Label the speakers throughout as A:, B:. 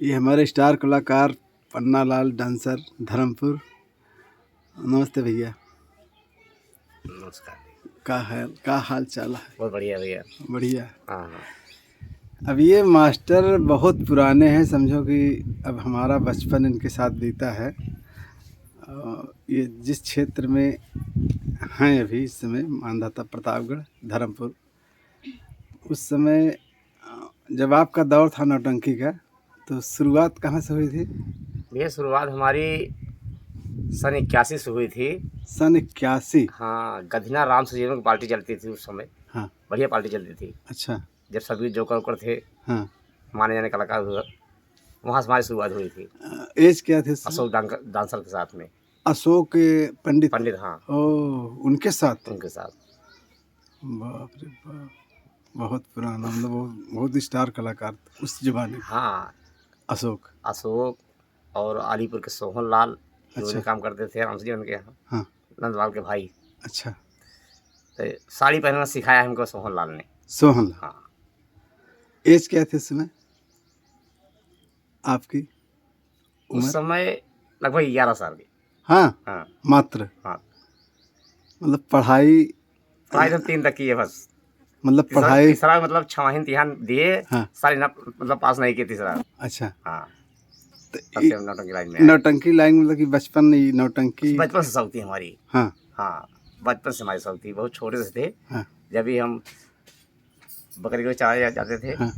A: ये हमारे स्टार कलाकार पन्ना लाल डांसर धर्मपुर। नमस्ते भैया।
B: नमस्कार।
A: का हाल चाल है?
B: बहुत बढ़िया भैया।
A: बढ़िया।
B: हाँ।
A: अब ये मास्टर बहुत पुराने हैं, समझो कि अब हमारा बचपन इनके साथ बीता है। ये जिस क्षेत्र में हैं अभी इस समय, मानधाता प्रतापगढ़ धर्मपुर, उस समय जब आपका दौर था नौटंकी का, तो शुरुआत कहाँ से हुई थी?
B: भैया शुरुआत हमारी सन 81 से हुई थी।
A: सन 81?
B: हाँ, गधना राम सजीवन की पार्टी चलती थी उस समय।
A: हाँ,
B: बढ़िया पार्टी चलती थी।
A: अच्छा।
B: जब सभी जोकर उकर थे,
A: हाँ,
B: माने जाने कलाकार हुआ, वहाँ से हमारी शुरुआत हुई थी।
A: एज क्या थे?
B: अशोक डांसर के साथ में।
A: अशोक पंडित?
B: हाँ।
A: ओह, उनके साथ?
B: उनके साथ।
A: बाप रे बाप, बहुत पुराना, मतलब बहुत स्टार कलाकार उस जमाने।
B: हाँ,
A: अशोक
B: और अलीपुर के सोहन लाल जो
A: अच्छा।
B: काम करते थे राम सजीवन के यहाँ।
A: हाँ,
B: नंदलाल के भाई।
A: अच्छा।
B: तो साड़ी पहनना सिखाया हमको सोहन लाल ने।
A: सोहन लाल।
B: हाँ।
A: एज क्या थे इस समय आपकी?
B: उस
A: उम्र?
B: समय लगभग 11 साल की।
A: हाँ,
B: हाँ।
A: मात्र?
B: हाँ,
A: मतलब पढ़ाई
B: तो 3 तक की है बस।
A: मतलब पढ़ाई?
B: तीसरा मतलब 6वां इम्तिहान दिए।
A: हाँ,
B: सारी मतलब पास नहीं किए तीसरा।
A: अच्छा।
B: हाँ,
A: तो
B: तब से हम नौटंकी लाइन में आए।
A: नौटंकी लाइन मतलब कि बचपन नहीं, नौटंकी
B: बचपन से शौक थी हमारी।
A: हाँ,
B: हाँ, बचपन से हमारी शौक थी। बहुत छोटे से थे।
A: हाँ,
B: जब भी हम बकरी को चराने जाते थे,
A: हाँ,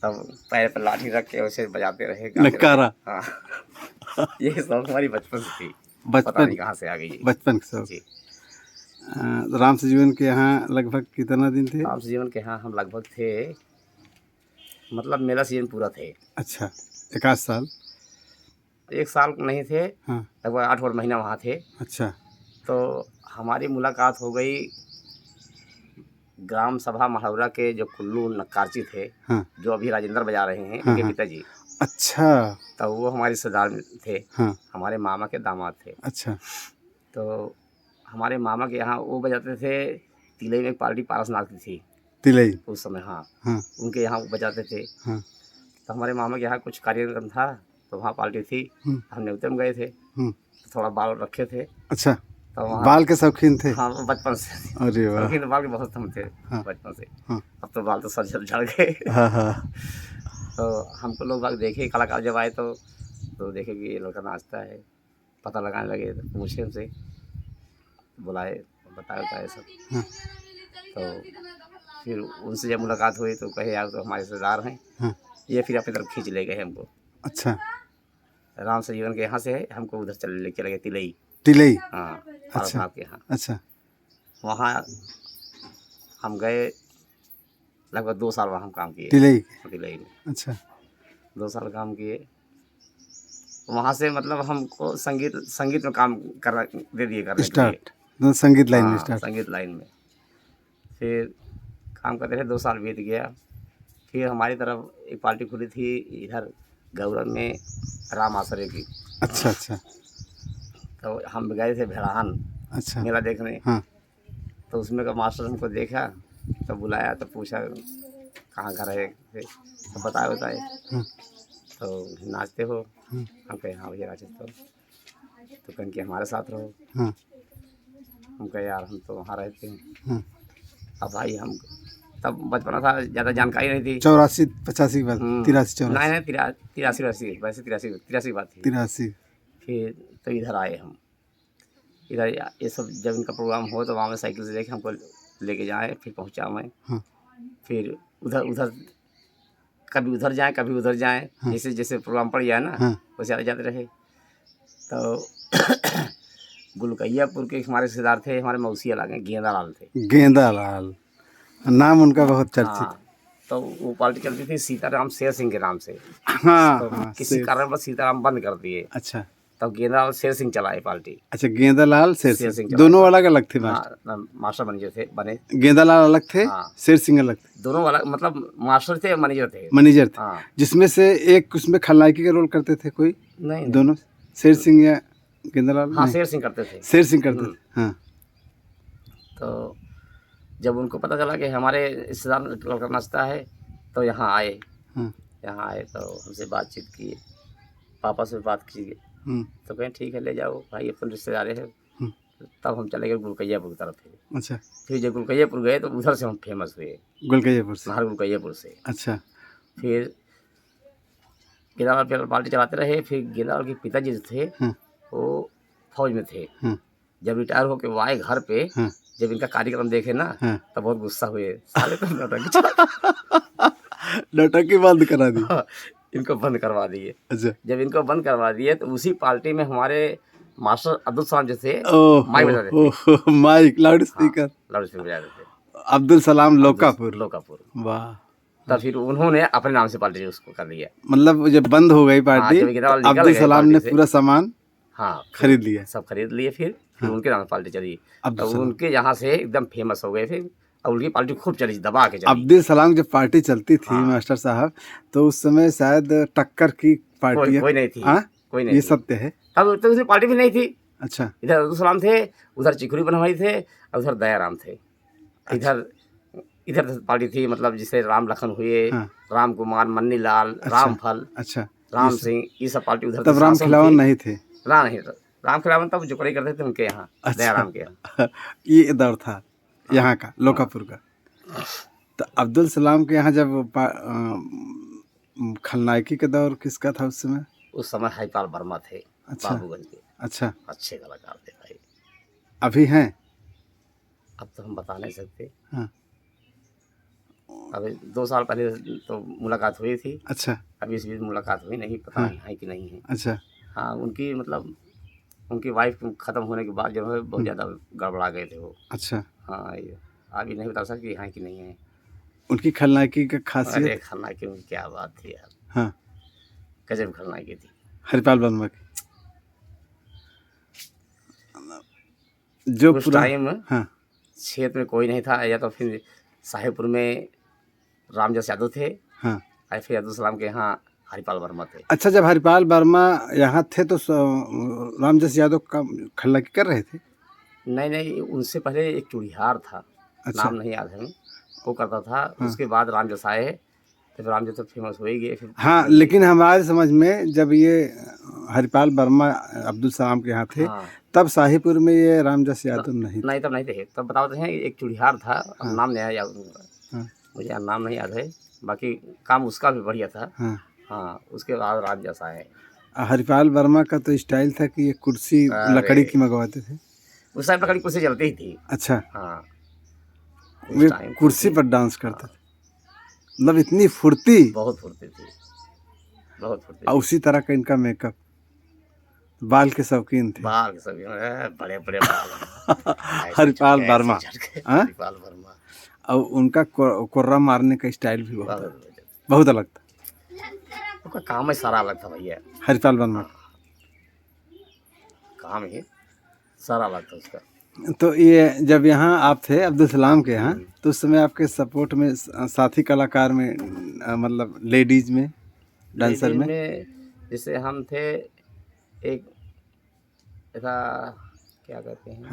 B: तब पैर पर लाठी रख के उसे बजाते रहे, गाते
A: नक्कारा।
B: रहे। हाँ। ये शौक हमारी बचपन से थी। पता
A: बचपन,
B: नहीं कहाँ से आ गई ये।
A: बचपन के शौक।
B: जी।
A: राम सजीवन के यहाँ लगभग कितना दिन थे?
B: राम सजीवन के यहाँ हम लगभग थे, मतलब मेरा सीजन पूरा थे।
A: अच्छा, 1 साल?
B: 1 साल नहीं थे,
A: हाँ,
B: लगभग 8 महीना वहाँ थे।
A: अच्छा।
B: तो हमारी मुलाकात हो गई ग्राम सभा मढ़ौरा के जो कुल्लू नक्कारची थे।
A: हाँ,
B: जो अभी राजेंद्र बजा रहे हैं,
A: हाँ,
B: उनके
A: हाँ,
B: पिताजी।
A: अच्छा।
B: तो वो हमारे रिश्तेदार थे।
A: हाँ,
B: हमारे मामा के दामाद थे।
A: अच्छा।
B: तो हमारे मामा के यहाँ वो बजाते थे। तिलई में एक पार्टी पारसनाथ की थी
A: तिलई?
B: उस समय। हाँ,
A: हाँ,
B: उनके यहाँ वो बजाते थे।
A: हाँ,
B: तो हमारे मामा के यहाँ कुछ कार्यक्रम था, तो वहाँ पार्टी थी। हम न्योते में गए थे। तो थोड़ा बाल रखे थे।
A: अच्छा,
B: तो वहाँ
A: बाल के शौकीन थे?
B: हाँ, बचपन से।
A: अरे वाह।
B: शौकीन तो बाल के बहुत हम थे।
A: हाँ,
B: बचपन से।
A: हाँ,
B: अब तो बाल तो सर झड़ गए।
A: हाँ, हाँ,
B: तो हमको लोग बाग देखे, कलाकार जब आए तो देखे कि ये लड़का नाचता है। पता लगाने लगे, तो पूछे उनसे, बुलाए, बताया सब।
A: हाँ,
B: तो फिर उनसे जब मुलाकात हुई तो कहे यार तो हमारे रिश्तेदार हैं।
A: हाँ,
B: ये फिर अपनी तरफ खींच ले गए हमको।
A: अच्छा।
B: राम सजीवन के यहाँ से है, हमको उधर चले गए तिलई।
A: तिलई?
B: हाँ,
A: अच्छा,
B: पारसनाथ के यहाँ।
A: अच्छा।
B: वहाँ हम गए, लगभग 2 साल वहाँ हम काम किए
A: तिलई?
B: तिलई में।
A: अच्छा।
B: 2 साल काम किए। वहाँ से मतलब हमको संगीत में काम करना दे दिए करने के लिए।
A: स्टार्ट तो संगीत लाइन में
B: हाँ,
A: स्टार्ट?
B: संगीत लाइन में। फिर काम करते रहे, 2 साल बीत गया। फिर हमारी तरफ एक पार्टी खुली थी इधर गौरव में, राम आसरे की।
A: अच्छा, अच्छा,
B: तो हम गए थे भेड़ाहन
A: अच्छा।
B: मेला देखने।
A: हाँ,
B: तो उसमें का मास्टर हमको देखा, तो बुलाया, तो पूछा कहाँ घर है, तो बताए।
A: हाँ,
B: तो नाचते हो?
A: हाँ,
B: हम कहे हाँ भैया नाचते हो। तो कहें कि हमारे साथ रहो।
A: हाँ,
B: हम कहे यार हम तो वहाँ रहते हैं।
A: हाँ।
B: अब भाई हम तब बचपना था, ज़्यादा जानकारी नहीं थी।
A: 84-85 की बात? 83-84?
B: नहीं, 83 वैसे 83 की बात थी।
A: 83?
B: फिर तो इधर आए हम। इधर ये सब जब इनका प्रोग्राम हो तो वहाँ में साइकिल से लेके हमको लेके जाए, फिर पहुँचा मैं।
A: हाँ,
B: फिर उधर कभी उधर जाएँ, कभी उधर जाएँ।
A: हाँ,
B: जैसे जैसे प्रोग्राम पड़ जाए ना,
A: हाँ,
B: वैसे आते जाते रहे। तो गुलकैयापुर के हमारे रिश्तेदार थे, हमारे मौसी लगे, गेंदा लाल थे।
A: गेंदा लाल, नाम उनका बहुत चर्चित।
B: हाँ, तो वो पार्टी चलती थी सीताराम शेर सिंह के नाम से।
A: हाँ,
B: तो
A: हाँ,
B: किसी कारणवश सीताराम बंद कर दिए।
A: अच्छा,
B: तब गेंदा लाल शेर सिंह चलाए पार्टी।
A: अच्छा। गेंदा लाल शेर
B: शेर
A: सिंह
B: सिंह चलाए
A: दोनों
B: पार्टी।
A: अलग अलग थे मास्टर?
B: मास्टर मैनेजर थे बने।
A: गेंदा लाल अलग थे?
B: हाँ,
A: शेर सिंह अलग थे?
B: दोनों अलग, मतलब मास्टर थे, मैनेजर थे।
A: मैनेजर थे?
B: हाँ।
A: जिसमें से एक उसमें खलनायकी का रोल करते थे कोई?
B: नहीं।
A: दोनों? शेर सिंह या गेंदा लाल?
B: हाँ,
A: नहीं,
B: शेर सिंह करते थे।
A: शेर सिंह करते थे। हाँ,
B: तो जब उनको पता चला कि हमारे रिश्तेदार लड़का नाचता है, तो यहाँ आए।
A: हाँ,
B: यहाँ आए तो हमसे बातचीत की, पापा से बात की, तो कहें ठीक है ले जाओ भाई, अपन रिश्तेदार है। तब हम चले गए गुलकैयापुर की तरफ।
A: अच्छा,
B: फिर जब गुलकैयापुर गए तो उधर से हम फेमस हुए,
A: गुलकैयापुर से।
B: नाहर गुलकैयापुर से।
A: अच्छा,
B: फिर गेंदालाल पार्टी चलाते रहे। फिर गेंदालाल के पिताजी जो थे वो फौज में थे। जब रिटायर होके वो आए घर पे, जब इनका कार्यक्रम देखे ना तब बहुत गुस्सा हुए, साले तो नौटंकी चला
A: नौटंकी बंद करा दी।
B: इनको बंद करवा दिए।
A: अच्छा,
B: जब इनको बंद करवा दिए तो उसी पार्टी में हमारे मास्टर अब्दुल सलाम जो थे
A: ओह
B: माइक बजाते थे।
A: Mic, loudspeaker.
B: Loudspeaker बजाते थे।
A: अब्दुल सलाम लोकापुर।
B: लोकापुर।
A: वाह।
B: तब फिर उन्होंने अपने नाम से पार्टी उसको कर लिया।
A: मतलब जब बंद हो गई पार्टी,
B: जब गेंदालाल निकल
A: अब्दुल
B: गए
A: सलाम ने
B: पार्टी से,
A: पूरा सामान खरीद लिया।
B: सब खरीद लिए। फिर उनके नाम से पार्टी चली।
A: अब्दुल
B: तो
A: सलाम।
B: उनके यहाँ से एकदम फेमस हो गए फिर, और उनकी पार्टी खूब चली, दबा के चली।
A: अब्दुल सलाम जब पार्टी चलती थी मास्टर साहब, तो उस समय शायद टक्कर की पार्टी
B: कोई नहीं थी। कोई नहीं
A: ये
B: थी।
A: सत्य है।
B: तब तो उसमें पार्टी भी नहीं थी।
A: अच्छा,
B: इधर अब्दुल सलाम थे, उधर चिखरी बनवाई थे, और उधर दयाराम थे। इधर इधर पार्टी थी, मतलब जिसे राम लखन हुए, राम कुमार, मन्नी लाल, रामफल,
A: अच्छा,
B: राम सिंह, ये सब पार्टी उधर।
A: तब राम खिलावन नहीं थे।
B: नहीं, राम खिलावन तब जुकड़े करते थे उनके यहाँ।
A: अच्छा,
B: दयाराम के यहाँ
A: ये दौर था यहाँ का, लोकापुर का। तो अब्दुल सलाम के यहाँ जब खलनायकी का दौर किसका था उस समय?
B: उस समय हरिपाल वर्मा थे।
A: अच्छा,
B: बाबूगंज के।
A: अच्छा,
B: अच्छे कलाकार थे भाई।
A: अभी हैं?
B: अब तो हम बता नहीं सकते।
A: हाँ।
B: अभी 2 साल पहले तो मुलाकात हुई थी।
A: अच्छा,
B: अभी इस बीच मुलाकात हुई नहीं, पता नहीं है कि नहीं है।
A: अच्छा,
B: हाँ, उनकी मतलब उनकी वाइफ ख़त्म होने के बाद जो है बहुत ज़्यादा गड़बड़ा गए थे वो।
A: अच्छा।
B: हाँ, ये अभी नहीं बता सकते हैं कि नहीं है।
A: उनकी खलनायकी का खासियत?
B: अरे खलनायकी की क्या बात थी यार।
A: हाँ,
B: गजब खलनायकी थी
A: हरिपाल वर्मा की। जो
B: उस
A: पूरा
B: टाइम क्षेत्र में कोई नहीं था, या तो फिर साहेबपुर में रामजस यादव थे, और फिर अब्दुल सलाम के यहाँ हरिपाल वर्मा थे।
A: अच्छा, जब हरिपाल वर्मा यहाँ थे तो रामजस यादव का खलनायकी कर रहे थे?
B: नहीं, उनसे पहले एक चूड़िहार था।
A: अच्छा,
B: नाम नहीं याद है, वो करता था। उसके बाद रामजस आए, तो फिर रामजस तो फेमस हो ही गए फिर।
A: हाँ, लेकिन हमारे समझ में जब ये हरिपाल वर्मा अब्दुल सलाम के यहाँ थे, तब शाहीपुर में ये रामजस यादव नहीं थे।
B: नहीं, तब नहीं थे। तब बताते हैं एक चूड़िहार था, नाम नहीं याद, मुझे नाम नहीं याद है। बाकी काम उसका भी बढ़िया था। हाँ, उसके बाद रामजस आए।
A: हरिपाल वर्मा का तो स्टाइल था कि ये कुर्सी लकड़ी की मंगवाते थे।
B: उस टाइम लकड़ी कुर्सी चलती ही थी।
A: अच्छा,
B: हाँ,
A: वे कुर्सी पर डांस करते थे। मतलब इतनी फुर्ती,
B: बहुत फुर्ती थी, बहुत फुर्ती।
A: और उसी तरह का इनका मेकअप, बाल के शौकीन थे।
B: बाल के शौकीन, बड़े बड़े बाल।
A: हरिपाल वर्मा।
B: हरिपाल वर्मा।
A: और उनका कोर्रा मारने का स्टाइल भी बहुत अलग था।
B: उनका काम ही सारा अलग था भैया।
A: हरिपाल वर्मा
B: काम ही सारा अलग था उसका।
A: तो ये जब यहाँ आप थे अब्दुल सलाम के यहाँ, तो उस समय आपके सपोर्ट में साथी कलाकार में मतलब लेडीज में, डांसर में
B: जैसे हम थे, एक ऐसा क्या कहते हैं,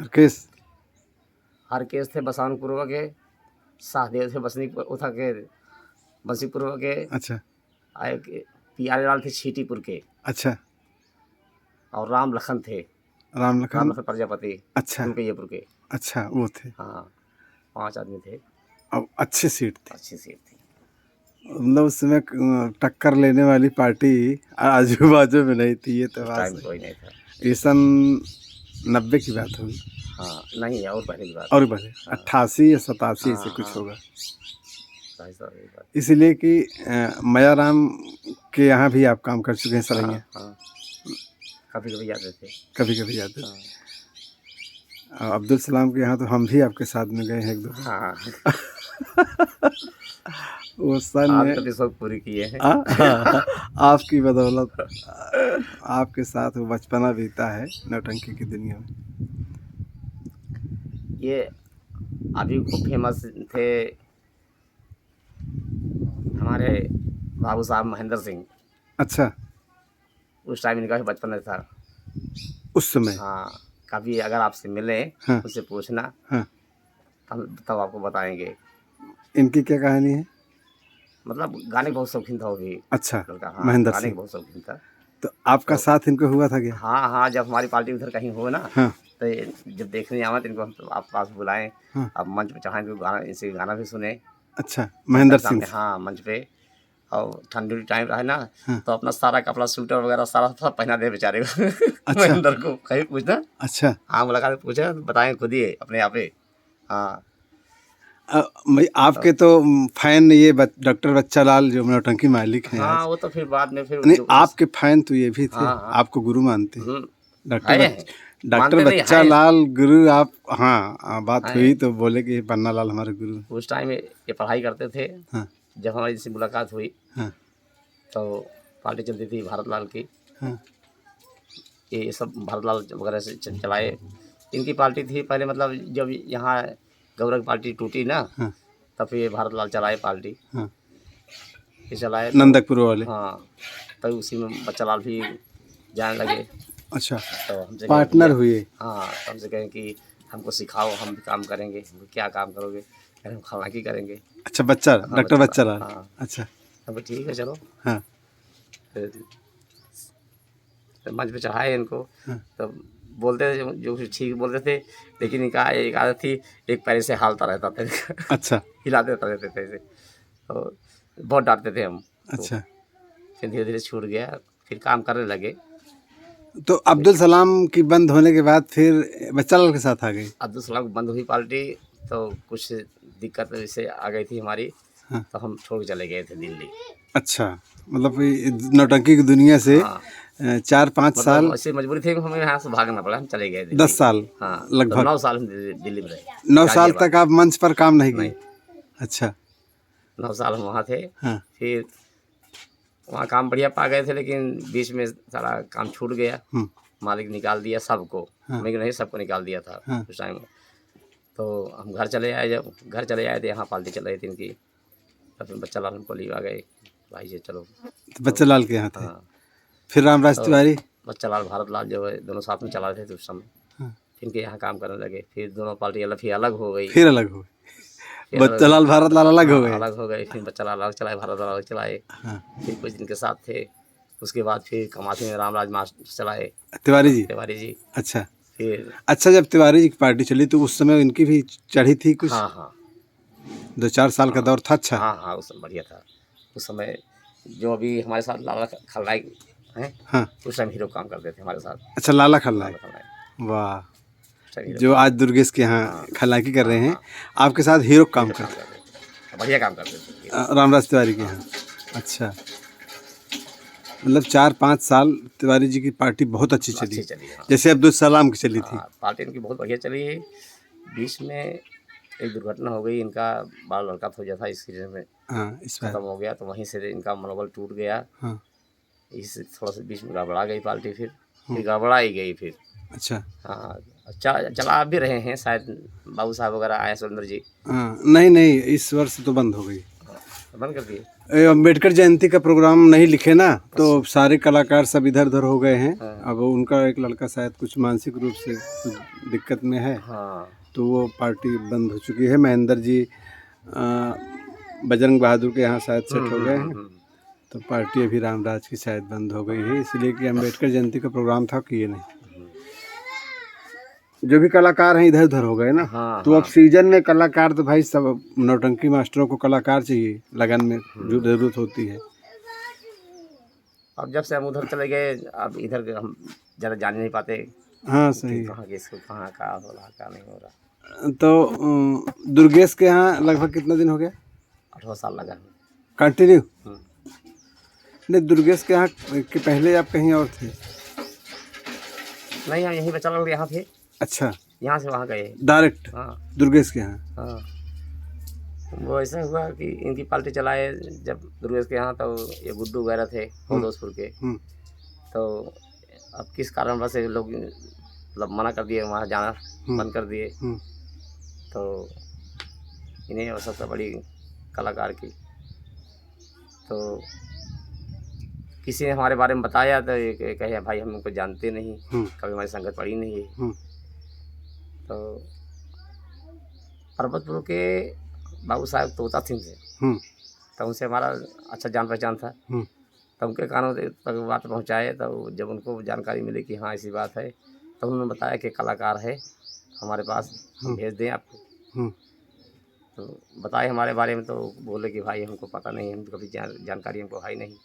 B: हरकेश थे बसानपुरवा के, शाहदेव थे बसनीपुर के, बंसीपुरवा के। अच्छा, पियारे लाल थे छीटीपुर के। अच्छा, और राम लखन थे, राम लखन प्रजापति। अच्छा, गुलकैयापुर के। अच्छा, वो थे। हाँ, 5 आदमी थे। अब अच्छी सीट थी। मतलब उस समय टक्कर लेने वाली पार्टी आजू बाजू में नहीं थी। ये तो बात कोई नहीं था। ये सन 90 की बात होगी। हाँ, नहीं, और पहले की बात, और पहले 88 या 87 से कुछ होगा। इसलिए कि मयाराम के यहाँ भी आप काम कर चुके हैं सरैया। कभी कभी जाते थे। अब्दुल सलाम के यहाँ तो हम भी आपके साथ में गए हैं एक दो। हाँ। वो सन में सब पूरी किए हैं। आपकी बदौलत आपके साथ वो बचपना बीता है नौटंकी की दुनिया में। ये अभी खूब फेमस थे हमारे बाबू साहब महेंद्र सिंह। अच्छा, उस टाइम इनका भी बचपन में था उस समय। हाँ, कभी अगर आपसे मिले उससे पूछना। हाँ, तब आपको बताएंगे। इनकी क्या कहानी है? मतलब गाने का बहुत शौकीन था वो भी
A: अच्छा,
B: लड़का। हाँ,
A: महेंद्र
B: गाने
A: सिंह।
B: का बहुत शौकीन था।
A: तो आपका
B: तो
A: साथ इनको हुआ था क्या?
B: हाँ हाँ, जब हमारी पार्टी उधर कहीं हो ना,
A: हाँ
B: तो जब देखने आवा तो इनको हम तो आप पास बुलाएं,
A: हाँ।
B: अब मंच पे चढ़ाएं, तो गाना, इनसे गाना भी सुने
A: अच्छा, महेंद्र
B: जनता
A: सिंह
B: सामने। हाँ, मंच पे। और ठंडी टाइम रहे ना,
A: हाँ।
B: तो अपना सारा कपड़ा स्वेटर वगैरह सारा सब पहना दे बेचारे को।
A: अच्छा
B: महेंद्र को कहीं पूछना,
A: अच्छा।
B: हाँ मुलाकात पूछे बताएं खुद ही अपने आप ही। हाँ
A: आपके तो फैन ये डॉक्टर बच्चा लाल जो नौटंकी मालिक हैं
B: हाँ,
A: आज।
B: वो तो फिर बाद में फिर
A: नहीं,
B: जो
A: आपके फैन तो ये भी थे,
B: हाँ हाँ।
A: आपको गुरु मानते हैं। डॉक्टर
B: है
A: डॉक्टर
B: मानते नहीं
A: बच्चा
B: है।
A: लाल गुरु आप। हाँ, बात
B: है
A: हुई तो बोले कि पन्ना लाल हमारे गुरु।
B: उस टाइम ये पढ़ाई करते थे।
A: हाँ
B: जब हमारी इनसे मुलाकात हुई
A: हाँ
B: तो पार्टी चलती थी भारत लाल की।
A: हाँ
B: ये सब भारत लाल वगैरह से चलाए। इनकी पार्टी थी पहले, मतलब जब यहाँ गौरव की पार्टी टूटी ना,
A: हाँ
B: तब फिर भारत लाल चलाए पार्टी।
A: हाँ।
B: ये चलाए तो
A: नंदकपुर वाले।
B: हाँ, तो उसी में बच्चा लाल भी जाने लगे।
A: अच्छा,
B: तो हमसे
A: पार्टनर हुए।
B: हाँ, तो हमसे कहें कि हमको सिखाओ, हम भी काम करेंगे। क्या काम करोगे? कह रहे हम खलनायकी करेंगे।
A: अच्छा, बच्चा
B: हाँ,
A: डॉक्टर बच्चा लाल।
B: हाँ।
A: अच्छा
B: अब ठीक है चलो।
A: हाँ
B: फिर मंच पे चढ़ाए इनको।
A: हाँ।
B: तो बोलते थे जो कुछ ठीक बोलते थे, लेकिन इनका एक आदत थी, एक पैर से हालता रहता था।
A: अच्छा
B: हिलाते रहते थे ऐसे। तो बहुत डांटते थे हम तो।
A: अच्छा।
B: फिर धीरे धीरे छूट गया, फिर काम करने लगे।
A: तो अब्दुल सलाम की बंद होने के बाद फिर बच्चा लाल के साथ आ गए।
B: अब्दुल सलाम की बंद हुई पार्टी, तो कुछ दिक्कत जैसे आ गई थी हमारी।
A: हाँ।
B: तो हम छोड़ के चले गए थे दिल्ली।
A: अच्छा, मतलब ये नौटंकी की दुनिया से
B: हाँ,
A: 4-5 साल।
B: मतलब ऐसी मजबूरी थी कि हमें यहाँ से भागना पड़ा, हम चले गए दिल्ली।
A: 10 साल
B: हाँ, तो
A: लगभग।
B: 9 साल हम दिल्ली में रहे।
A: 9 साल
B: गाजियाबाद।
A: तक आप मंच पर काम नहीं
B: नहीं,
A: किए। अच्छा
B: 9 साल हम वहाँ थे।
A: हाँ
B: फिर वहाँ काम बढ़िया पा गए थे, लेकिन बीच में सारा काम छूट गया। मालिक निकाल दिया सबको।
A: हाँ।
B: हमें नहीं, सबको निकाल दिया था
A: हाँ।
B: उस टाइम में। तो हम घर चले आए। जब घर चले आए तो यहाँ पार्टी चल रही थी इनकी। तब फिर बच्चा लाल हमको लिवा गए, भाई से चलो।
A: तो बच्चा लाल के यहाँ थे।
B: हाँ,
A: फिर रामराज
B: तो
A: तिवारी।
B: बच्चा लाल भारत लाल जो है दोनों साथ में चला रहे थे उस समय।
A: हाँ।
B: इनके यहाँ काम करने लगे। फिर दोनों पार्टी फिर अलग हो गई।
A: फिर अलग हो गए,
B: फिर अलग
A: बच्चा लाल भारत लाल अलग हो गए।
B: अलग हो गए। फिर बच्चा लाल अलग चलाए, भारत लाल अलग चलाए।
A: हाँ।
B: फिर कुछ दिन के साथ थे। उसके बाद फिर कमाती में रामराज मास्टर चलाए,
A: तिवारी जी।
B: तिवारी जी।
A: अच्छा
B: फिर
A: अच्छा, जब तिवारी जी की पार्टी चली तो उस समय इनकी भी चढ़ी थी कुछ।
B: हाँ हाँ
A: 2-4 साल का दौर था। अच्छा
B: हाँ हाँ, उस समय बढ़िया था। उस समय जो अभी हमारे साथ लाला खलनायक हैं,
A: हाँ।
B: उस टाइम हीरो काम करते थे हमारे साथ।
A: अच्छा, लाला
B: लाला
A: खलनायक।
B: खलनायक
A: वाह,
B: उस टाइम हीरो
A: जो
B: काम
A: आज दुर्गेश के यहाँ
B: हाँ।
A: खलनायकी कर रहे हैं,
B: हाँ,
A: आपके साथ हीरो काम
B: हीरो
A: करते
B: करते थे। बढ़िया काम करते थे।
A: हैं, रामराज तिवारी के यहाँ। अच्छा, मतलब 4-5 साल तिवारी जी की पार्टी बहुत अच्छी चली।
B: अच्छी चली। हाँ,
A: जैसे अब्दुल सलाम की चली थी।
B: हाँ, पार्टी इनकी बहुत बढ़िया चली है। बीच में एक दुर्घटना हो गई। इनका बड़ा लड़का हो गया था, इस सीजन में
A: हाँ, इस बार।
B: खत्म हो गया। तो वहीं से इनका मनोबल टूट गया।
A: हाँ
B: इससे थोड़ा सा बीच में गड़बड़ा गई पार्टी। फिर गड़बड़ा ही गई फिर।
A: अच्छा।
B: हाँ, चला भी रहे हैं शायद, बाबू साहब वगैरह आए, सुरेंद्र जी।
A: हाँ, नहीं नहीं, इस वर्ष तो बंद हो गई।
B: बंद कर दिए।
A: अम्बेडकर जयंती का प्रोग्राम नहीं लिखे ना, तो सारे कलाकार सब इधर उधर हो गए हैं। अब उनका एक लड़का शायद कुछ मानसिक रूप से कुछ दिक्कत में है।
B: हाँ,
A: तो वो पार्टी बंद हो चुकी है। महेंद्र जी बजरंग बहादुर के यहाँ शायद सेट हो गए हैं। तो पार्टी अभी रामराज की शायद बंद हो गई है, इसलिए कि अम्बेडकर जयंती का प्रोग्राम था कि ये नहीं। जो भी कलाकार हैं इधर उधर हो गए ना।
B: हाँ,
A: तो अब सीजन में कलाकार तो भाई सब, नौटंकी मास्टरों को कलाकार चाहिए, लगन में जो जरूरत होती है।
B: अब जब से हम उधर चले गए, अब इधर हम ज़्यादा जान नहीं पाते।
A: हाँ सही है।
B: कहाँ किसको कहाँ का हो रहा, क्या नहीं हो रहा।
A: तो दुर्गेश के यहाँ लगभग कितना दिन हो गया?
B: 18 साल लगा।
A: कंटिन्यू। नहीं, दुर्गेश के यहाँ के पहले आप कहीं और थे?
B: नहीं, हम यहीं बच्चा लोग यहाँ थे।
A: अच्छा,
B: यहाँ से वहाँ गए
A: डायरेक्ट।
B: हाँ
A: दुर्गेश के यहाँ।
B: हाँ, वो ऐसा हुआ कि इनकी पार्टी चलाए जब दुर्गेश के यहाँ, तो ये गुड्डू वगैरह थे दोस्तपुर के। तो अब किस कारण वैसे लोग मतलब मना कर दिए, वहाँ जाना बंद कर दिए। तो इन्हें आवश्यकता पड़ी कलाकार की। तो किसी ने हमारे बारे में बताया, तो ये कहे भाई हम उनको जानते नहीं, कभी हमारी संगत पड़ी नहीं है। तो पर्वतपुर के बाबू साहब तोता सिंह से तो उनसे हमारा अच्छा जान पहचान था। तो उनके कानों तक बात पहुँचाए, तो जब उनको जानकारी मिली कि हाँ ऐसी बात है, तो उन्होंने बताया कि कलाकार है हमारे पास, हम भेज दें आपको। तो बताए हमारे बारे में, तो बोले कि भाई हमको पता नहीं, हम कभी जानकारी हमको है नहीं,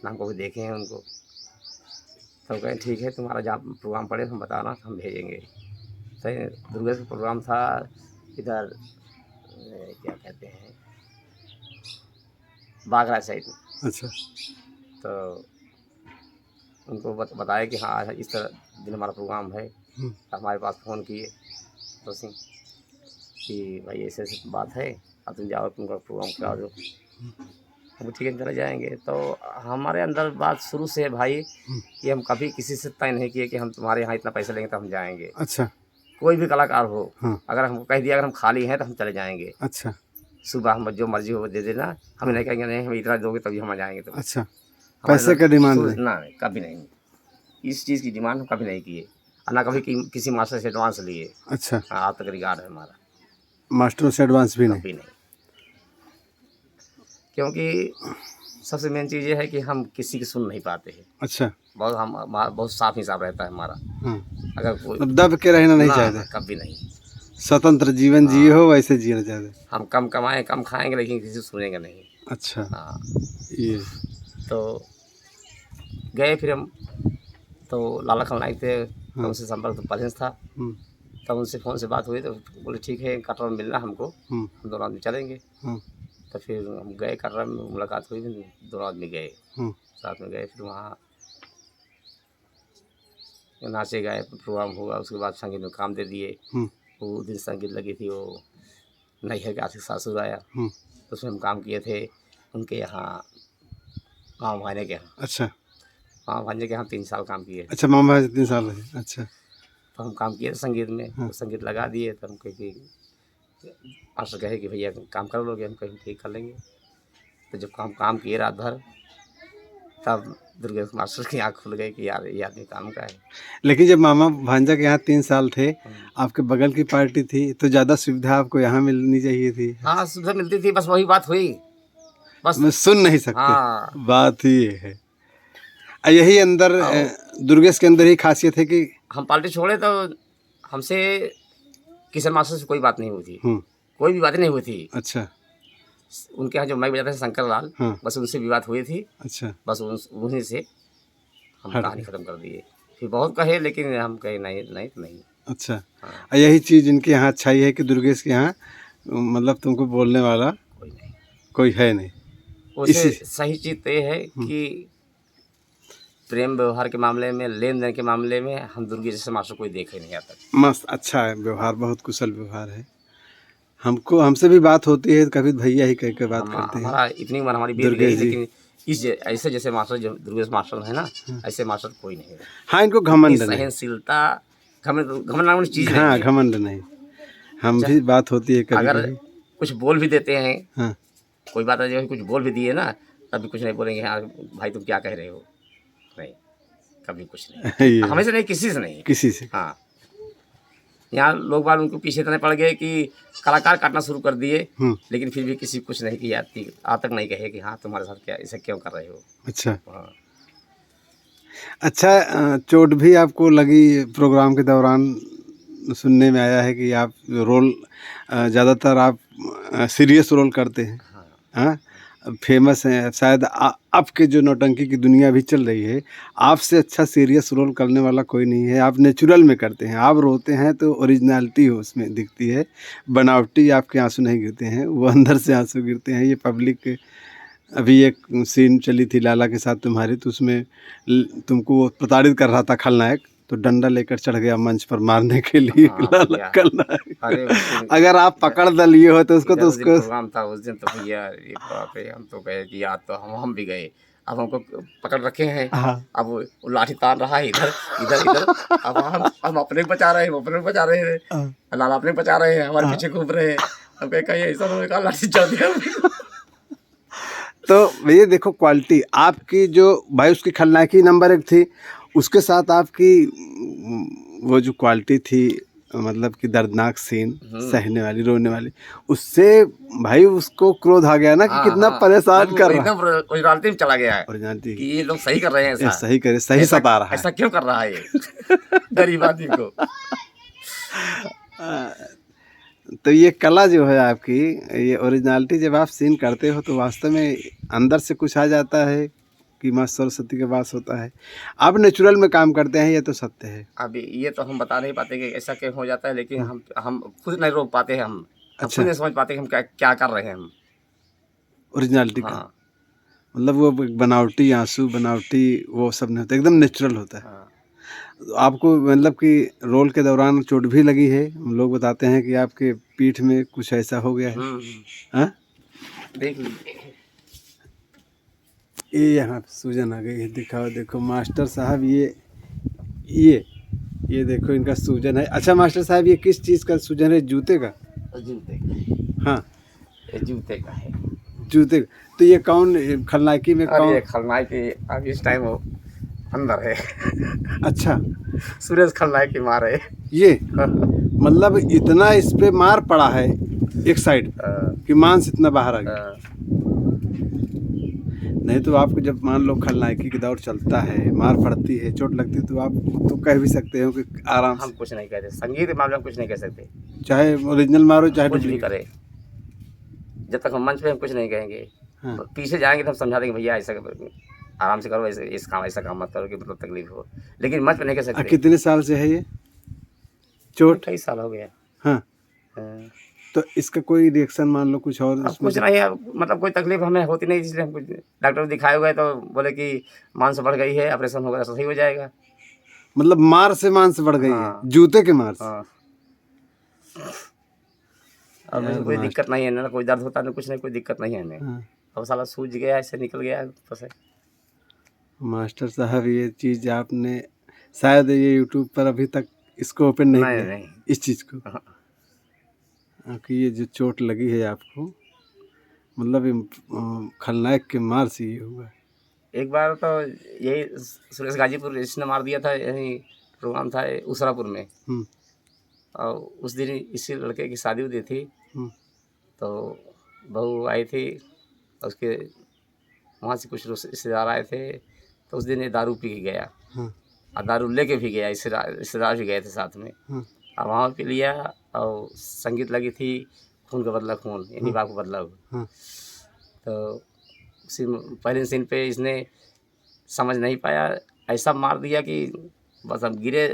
B: ना हमको भी देखे हैं उनको। तो कहें ठीक है, तुम्हारा जहाँ प्रोग्राम पड़े हम बताना, हम भेजेंगे। तो दुर्गेश का प्रोग्राम था इधर क्या कहते हैं, बागरा साइड में।
A: अच्छा।
B: तो उनको बताया कि हाँ इस तरह दिन हमारा प्रोग्राम है। तो हमारे पास फ़ोन किए तो सिंह कि भाई ऐसे ऐसी बात है, अब तुम जाओ, तुमका प्रोग्राम करा दो। हम ठीक है चले जाएंगे। तो हमारे अंदर बात शुरू से है भाई कि हम कभी किसी से तय नहीं किए कि हम तुम्हारे यहाँ इतना पैसा लेंगे तो हम जाएंगे।
A: अच्छा।
B: कोई भी कलाकार हो,
A: हाँ।
B: अगर हमको कह दिया अगर हम खाली हैं तो हम चले जाएंगे।
A: अच्छा।
B: सुबह हम जो मर्जी हो दे देना, हम नहीं कहेंगे नहीं हम इतना दोगे तभी हम जाएंगे। तो
A: अच्छा, पैसे का डिमांड नहीं?
B: ना, कभी नहीं, इस चीज़ की डिमांड हम कभी नहीं किए, और ना कभी किसी मास्टर से एडवांस लिए।
A: अच्छा।
B: आज तक रिकॉर्ड है हमारा,
A: मास्टरों से एडवांस भी नहीं?
B: कभी नहीं। क्योंकि सबसे मेन चीज़ ये है कि हम किसी की सुन नहीं पाते हैं।
A: अच्छा।
B: बहुत साफ हिसाब रहता है हमारा।
A: हाँ।
B: अगर कोई
A: दब के रहना नहीं चाहते?
B: कभी नहीं।
A: स्वतंत्र जीवन जिए हो वैसे जीना चाहते?
B: हम कम कमाएं कम खाएंगे, लेकिन किसी सुनेंगे नहीं।
A: अच्छा।
B: हाँ।
A: ये
B: तो गए फिर हम, तो लाला खलनायक थे, तो उनसे संपर्क तो पहले था। तब उनसे फ़ोन से बात हुई तो बोले ठीक है कटरा में मिलना हमको, हम दोनों आदमी चलेंगे। तो फिर हम गए कटरा में, मुलाकात हुई, दोनों आदमी गए, साथ में गए। फिर वहाँ नाचे गाए, प्रोग्राम हुआ, उसके बाद संगीत में काम दे दिए। वो दिन संगीत लगी थी, वो नैहर के आशिक सासुर आया, तो उसमें हम काम किए थे उनके यहाँ, मामा भाईने के यहाँ।
A: अच्छा।
B: मामा भाईने के यहाँ 3 साल काम किए।
A: अच्छा, मामा भाई 3 साल रहे? अच्छा।
B: तो हम काम किए संगीत में। तो संगीत लगा दिए, तो हम कहे कि मास्टर कहे कि भैया काम कर लोगे? हम कहें ठीक कर लेंगे। तो जब काम किए रात भर, तब दुर्गेश मास्टर की आँख खुल गई कि यार ये आदमी काम का है।
A: लेकिन जब मामा भांजा के यहाँ 3 साल थे, आपके बगल की पार्टी थी, तो ज़्यादा सुविधा आपको यहाँ मिलनी चाहिए थी।
B: हाँ, सुविधा मिलती थी, बस वही बात हुई, बस
A: मैं सुन नहीं सकते।
B: हाँ।
A: बात ही ये है। यही अंदर दुर्गेश के अंदर ही खासियत है कि
B: हम पार्टी छोड़े तो हमसे किशन मास्टर से कोई बात नहीं हुई थी, कोई भी बात नहीं हुई थी।
A: अच्छा।
B: उनके यहाँ जो माइक बजाते थे शंकर लाल, बस उनसे भी बात हुई थी।
A: अच्छा।
B: बस उन्हीं से हम कहानी ख़त्म कर दिए। फिर बहुत कहे, लेकिन हम कहे नहीं नहीं तो नहीं।
A: अच्छा। हाँ। यही चीज़ इनके यहाँ अच्छाई है कि दुर्गेश के यहाँ मतलब तुमको बोलने वाला कोई है नहीं।
B: उसे सही चीज़ तो ये है कि प्रेम व्यवहार के मामले में, लेन देन के मामले में हम दुर्गेश जैसे मास्टर कोई देखे नहीं आता।
A: मस्त, अच्छा है व्यवहार, बहुत कुशल व्यवहार है। हमसे भी बात होती है, कभी भैया ही कह के बात करते हैं।
B: हमारा इतनी उम्र हमारी बीत गई, लेकिन इस ऐसे जैसे मास्टर जो दुर्गेश मास्टर है ना, ऐसे मास्टर कोई नहीं है।
A: हाँ, इनको घमंड नहीं,
B: सहनशीलता, घमंड नाम की चीज़ नहीं।
A: हाँ, घमंड नहीं। हम भी बात होती है कभी
B: अगर कुछ बोल भी देते हैं,
A: हाँ,
B: कोई बात है कुछ बोल भी दिए ना, तभी कुछ नहीं बोलेंगे हाँ भाई तुम क्या कह रहे हो, नहीं, कभी कुछ नहीं। हमेशा नहीं, किसी से नहीं,
A: किसी से। हाँ,
B: यहाँ लोग बार उनको पीछे इतने पड़ गए कि कलाकार काटना शुरू कर दिए, लेकिन फिर भी किसी कुछ नहीं किया, आज तक नहीं कहे कि हाँ तुम्हारे साथ क्या ऐसा क्यों कर रहे हो। अच्छा। हाँ।
A: अच्छा, चोट भी आपको लगी प्रोग्राम के दौरान? सुनने में आया है कि आप रोल ज़्यादातर आप सीरियस रोल करते हैं। हाँ, फेमस हैं शायद। अब के जो नौटंकी की दुनिया भी चल रही है, आपसे अच्छा सीरियस रोल करने वाला कोई नहीं है। आप नेचुरल में करते हैं, आप रोते हैं तो ओरिजिनलिटी हो उसमें दिखती है, बनावटी आपके आंसू नहीं गिरते हैं, वो अंदर से आंसू गिरते हैं। ये पब्लिक, अभी एक सीन चली थी लाला के साथ तुम्हारी, तो उसमें तुमको प्रताड़ित कर रहा था खलनायक, तो डंडा लेकर चढ़ गया मंच पर मारने के लिए। लाला खलनायक, अगर आप पकड़ लिए हो तो उसको
B: प्रोग्राम था उस दिन, तो भैया हम तो गए कि यार, तो हम भी गए। अब हमको पकड़ रखे हैं। अब वो लाठी तान रहा है इधर इधर इधर। अब हम अपने बचा रहे हैं, अपने बचा रहे हैं, लाला अपने बचा रहे हैं, हमारे पीछे घूम रहे हैं। अब कहीं ऐसा तो कहा लाठी चढ़ दिया।
A: तो भैया देखो क्वालिटी आपकी, जो भाई उसकी खलनायकी नंबर 1 थी, उसके साथ आपकी वो जो क्वालिटी थी मतलब कि दर्दनाक सीन, सहने वाली, रोने वाली, उससे भाई उसको क्रोध आ गया ना कि कितना परेशान कर रहा है,
B: एकदम ओरिजिनलिटी में चला गया है
A: ओरिजिनलिटी
B: कि ये लोग सही कर रहे हैं,
A: ये
B: ऐसा
A: सही करे, सही सता रहा है,
B: ऐसा क्यों कर रहा है ये गरीब आदमी को।
A: तो ये कला जो है आपकी, ये ओरिजिनलिटी जब आप सीन करते हो तो वास्तव में अंदर से कुछ आ जाता है कि माँ सरस्वती का वास होता है। आप नेचुरल में काम करते हैं, ये तो सत्य है।
B: अभी ये तो हम बता नहीं पाते कि ऐसा क्यों हो जाता है, लेकिन हम खुद नहीं रोक पाते हैं, हम खुद नहीं समझ पाते कि हम क्या कर रहे हैं हम
A: ओरिजिनलिटी का। मतलब वो बनावटी आंसू, बनावटी वो सब नहीं होता, एकदम नेचुरल होता है। आपको मतलब कि रोल के दौरान चोट भी लगी है, लोग बताते हैं कि आपके पीठ में कुछ ऐसा हो गया है। हाँ,
B: देख लीजिए
A: ये यहाँ सूजन आ गई है, दिखाओ, देखो मास्टर साहब, ये देखो इनका सूजन है। अच्छा मास्टर साहब, ये किस चीज़ का सूजन है? जूते का?
B: जूते का।
A: हाँ,
B: ये जूते का है।
A: जूते का। तो ये कौन खलनायकी में कौन?
B: ये खलनायकी अब इस टाइम अंदर है।
A: अच्छा,
B: सूरज खलनायकी मार है
A: ये मतलब इतना इस पे मार पड़ा है एक साइड कि मांस इतना बाहर आ गया। नहीं तो आपको जब मान लो खलनायकी की दौर चलता है, मार पड़ती है, चोट लगती है, तो आप तो कह भी सकते हो कि आराम से।
B: हम कुछ नहीं कहते, संगीत के मामले में कुछ नहीं कह सकते,
A: चाहे ओरिजिनल मारो चाहे
B: कुछ भी करे, जब तक हम मंच पे हम कुछ नहीं कहेंगे। हाँ। पीछे जाएंगे तो हम समझा देंगे भैया ऐसा आराम से करो, ऐसा काम मत करो कि मतलब तकलीफ हो, लेकिन मंच पे नहीं कह सकते।
A: कितने साल से है ये चोट?
B: कई साल हो गया।
A: हाँ, तो इसका कोई रिएक्शन मान लो कुछ और?
B: कुछ नहीं है, मतलब कोई तकलीफ हमें होती नहीं, इसलिए हम कुछ डॉक्टर दिखाए हुए तो बोले कि मांस बढ़ गई है, ऑपरेशन होगा तो सही हो जाएगा। मतलब
A: मार से मांस बढ़ गई है, जूते के मार से।
B: अब मुझे कोई दिक्कत नहीं है ना, कोई दर्द होता नहीं, कुछ नहीं, कोई दिक्कत नहीं है हमें। अब साला सूझ गया, ऐसे निकल गया बस है।
A: मास्टर साहब, ये चीज़ आपने शायद ये यूट्यूब पर अभी तक इसको ओपन नहीं किया। नहीं। इस चीज़ को कि ये जो चोट लगी है आपको, मतलब खलनायक के मार से ये हुआ। एक बार तो यही सुरेश गाजीपुर इसने मार दिया था, यही प्रोग्राम था उसरापुर में, और उस दिन इसी लड़के की शादी हुई थी, तो बहू आई थी, उसके वहाँ से कुछ रिश्तेदार आए थे, तो उस दिन ये दारू पी के गया, और दारू लेके भी गया, रिश्तेदार भी गए थे साथ में, और वहाँ पे लिया, और संगीत लगी थी खून का बदला खून, यानी बाप का बदला। तो उसी पहले सीन पे इसने समझ नहीं पाया, ऐसा मार दिया कि बस हम गिरे,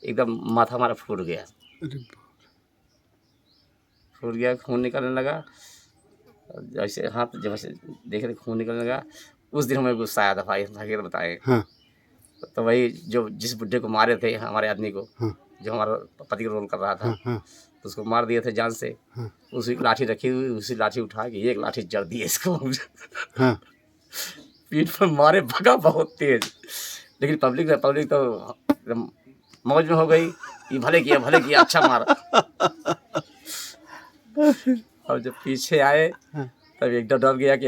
A: एकदम माथा हमारा फूट गया, खून निकलने लगा। जैसे हाथ जब ऐसे देखे थे खून निकलने लगा, उस दिन हमें गुस्सा आया था भाई, हम बताए। तो वही जो जिस बुड्ढे को मारे थे, हमारे आदमी को, जो हमारा पति का रोल कर रहा था, तो उसको मार दिए थे जान से। उसी की लाठी रखी हुई, उसी लाठी उठा के एक लाठी जड़ दी इसको। पीठ पर मारे, भगा बहुत तेज, लेकिन पब्लिक तो मौज में हो गई, ये भले किया अच्छा मारा। और जब पीछे आए तब एकदम डर गया कि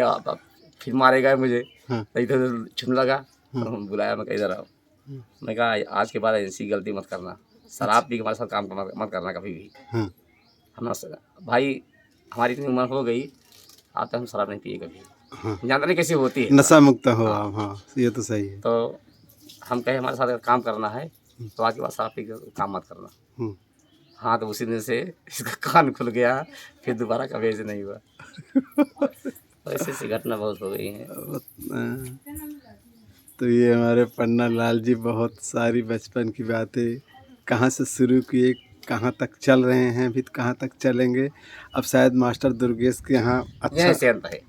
A: फिर मारेगा मुझे, नहीं तो छुन लगा। बुलाया, मैं इधर आओ, मैं कहा आज के बाद ऐसी गलती मत करना, शराब पी के हमारे साथ काम मत करना कभी भी। हम भाई, हमारी इतनी उम्र हो गई, आज तक हम शराब नहीं पिए कभी, जानते नहीं कैसी होती है, नशा मुक्त हो आप। हाँ, ये तो सही है। तो हम कहे हमारे साथ अगर काम करना है तो आज के बाद शराब पी के काम मत करना। हाँ, तो उसी दिन से इसका कान खुल गया, फिर दोबारा कभी ऐसे नहीं हुआ। ऐसी ऐसी घटना बहुत हो गई है। तो ये हमारे पन्ना लाल जी बहुत सारी बचपन की बातें कहाँ से शुरू किए, कहाँ तक चल रहे हैं, अभी कहाँ तक चलेंगे। अब शायद मास्टर दुर्गेश के यहाँ अच्छा से अंत है।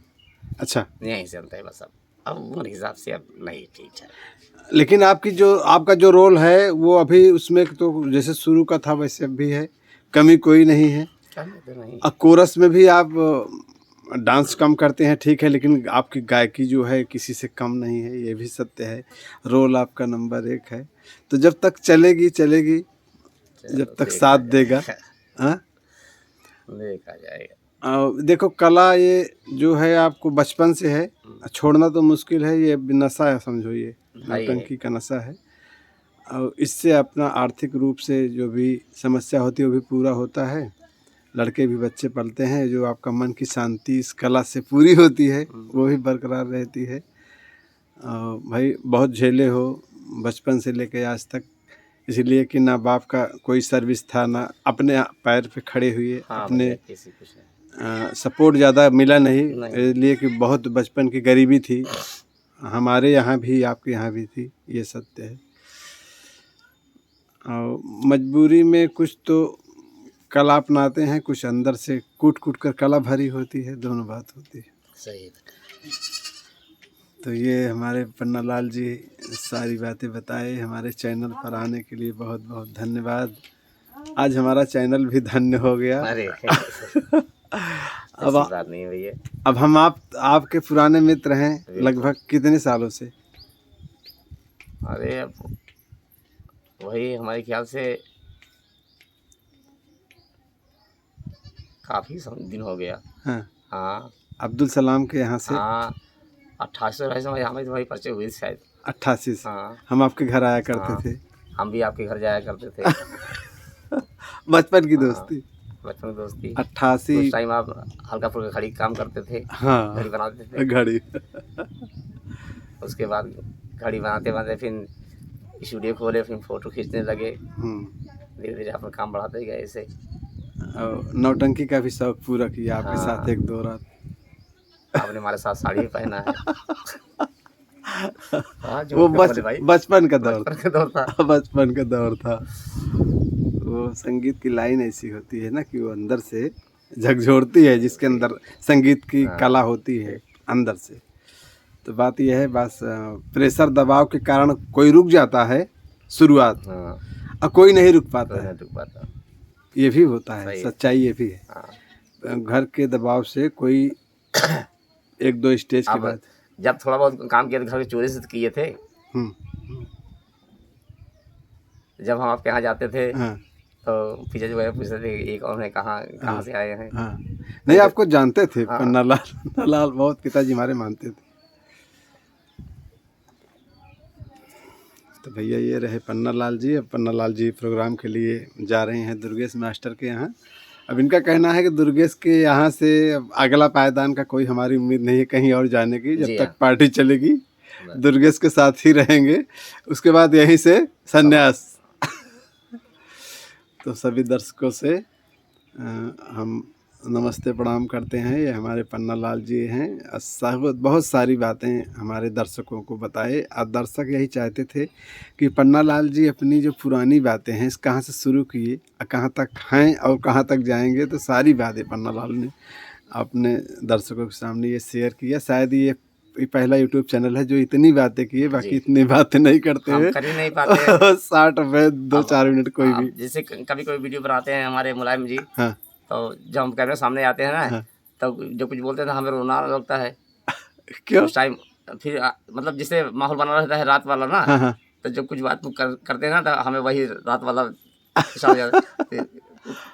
A: अच्छा, यहीं से अंत है बस। अब उम्र हिसाब से अब नहीं ठीक है, लेकिन आपका जो रोल है वो अभी उसमें तो जैसे शुरू का था वैसे अब भी है, कमी कोई नहीं है। और कोरस में भी आप डांस कम करते हैं, ठीक है, लेकिन आपकी गायकी जो है किसी से कम नहीं है, ये भी सत्य है। रोल आपका नंबर 1 है, तो जब तक चलेगी, जब तक साथ देगा, हाँ, देखा जाएगा। देखो कला ये जो है आपको बचपन से है, छोड़ना तो मुश्किल है, ये नशा है, समझो, ये नौटंकी का नशा है। और इससे अपना आर्थिक रूप से जो भी समस्या होती है वो भी पूरा होता है। लड़के भी बच्चे पलते हैं, जो आपका मन की शांति इस कला से पूरी होती है वो भी बरकरार रहती है। भाई बहुत झेले हो बचपन से लेकर आज तक, इसलिए कि ना बाप का कोई सर्विस था, ना अपने पैर पे खड़े हुए।
B: हाँ,
A: अपने
B: किसी कुछ नहीं।
A: सपोर्ट ज़्यादा मिला नहीं, इसलिए कि बहुत बचपन की गरीबी थी, हमारे यहाँ भी आपके यहाँ भी थी, ये सत्य है। और मजबूरी में कुछ तो कला अपनाते हैं, कुछ अंदर से कूट कूट कर कला भरी होती है, दोनों बात होती है।
B: सही है।
A: तो ये हमारे पन्ना लाल जी सारी बातें बताए। हमारे चैनल पर आने के लिए बहुत बहुत धन्यवाद। आज हमारा चैनल भी धन्य हो गया।
B: अरे
A: अब
B: बात नहीं हुई है।
A: अब हम आपके पुराने मित्र हैं लगभग कितने सालों से?
B: अरे अब वही हमारे ख्याल से काफ़ी दिन हो गया।
A: हाँ,
B: हाँ,
A: अब्दुल सलाम के यहाँ से।
B: हाँ, 88 में हमें तो वही परिचय हुई शायद।
A: 88 से।
B: हाँ,
A: हम आपके घर आया करते
B: हाँ,
A: थे।
B: हम भी आपके घर जाया करते थे।
A: बचपन की दोस्ती।
B: बचपन में दोस्ती।
A: 88।
B: उस टाइम आप हल्का फुल्का खड़ी काम करते थे।
A: हाँ,
B: घड़ी बनाते थे।
A: घड़ी।
B: उसके बाद घड़ी बनाते बनाते फिर स्टूडियो खोले, फिर फोटो खींचने लगे। धीरे धीरे अपना काम बढ़ाते गए ऐसे।
A: और नौटंकी का भी शौक पूरा किया आपके
B: हाँ,
A: साथ एक दो रात।
B: आपने हमारे साथ साड़ी भी पहना है। हाँ,
A: वो बचपन का दौर
B: था।
A: बचपन का दौर था। वो संगीत की लाइन ऐसी होती है ना कि वो अंदर से झकझोरती है, जिसके अंदर संगीत की कला होती है अंदर से। तो बात यह है, बस प्रेशर दबाव के कारण कोई रुक जाता है शुरुआत, और कोई नहीं रुक पाता है। ये भी होता है, सच्चाई ये भी है। घर के दबाव से कोई एक दो स्टेज के बाद
B: जब थोड़ा बहुत काम किया तो घर के चोरी से किए थे। जब हम आपके यहाँ जाते थे तो पीछे जो है पूछते थे ये कौन है, कहाँ से आए हैं।
A: नहीं, आपको जानते थे। पन्ना लाल बहुत पिताजी हमारे मानते थे। तो भैया ये रहे पन्ना लाल जी। अब पन्ना लाल जी प्रोग्राम के लिए जा रहे हैं दुर्गेश मास्टर के यहाँ। अब इनका कहना है कि दुर्गेश के यहाँ से अगला पायदान का कोई हमारी उम्मीद नहीं है कहीं और जाने की। जब तक पार्टी चलेगी दुर्गेश के साथ ही रहेंगे, उसके बाद यहीं से संन्यास। तो सभी दर्शकों से हम नमस्ते प्रणाम करते हैं। ये हमारे पन्ना लाल जी हैं। बहुत सारी बातें हमारे दर्शकों को बताए, और दर्शक यही चाहते थे कि पन्ना लाल जी अपनी जो पुरानी बातें हैं, कहाँ से शुरू किए, कहाँ तक हैं और कहाँ तक जाएंगे, तो सारी बातें पन्ना लाल ने अपने दर्शकों के सामने ये शेयर किया। शायद ये पहला यूट्यूब चैनल है जो इतनी बातें किए, बाकी इतनी बातें नहीं करते हैं,
B: कर ही नहीं पाते।
A: 60 में 2-4 मिनट कोई भी।
B: जैसे कभी कोई वीडियो बनाते हैं हमारे मुलायम जी,
A: हाँ,
B: तो जब हम कैमरे सामने आते हैं ना, तो जो कुछ बोलते हैं हमें रोना लगता है।
A: क्यों?
B: उस टाइम फिर मतलब जिससे माहौल बना रहता है रात वाला ना, तो जब कुछ बात करते हैं ना, तो हमें वही रात वाला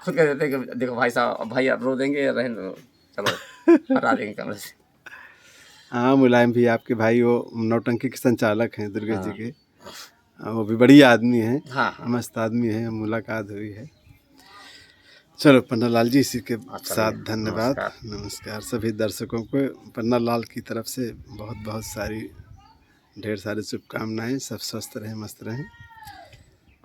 B: खुद कह देते हैं कि देखो भाई साहब, भाई आप रो देंगे, रहने दो, चलो हटा देंगे कैमरे से।
A: हाँ, मुलायम भी आपके भाई वो नौटंकी के संचालक हैं दुर्गेश जी के। वो भी बड़ी आदमी है। हाँ, मस्त आदमी है, मुलाकात हुई है। चलो पन्ना लाल जी, इसी के साथ धन्यवाद, नमस्कार सभी दर्शकों को। पन्ना लाल की तरफ से बहुत बहुत सारी ढेर सारी शुभकामनाएं। सब स्वस्थ रहें, मस्त रहें।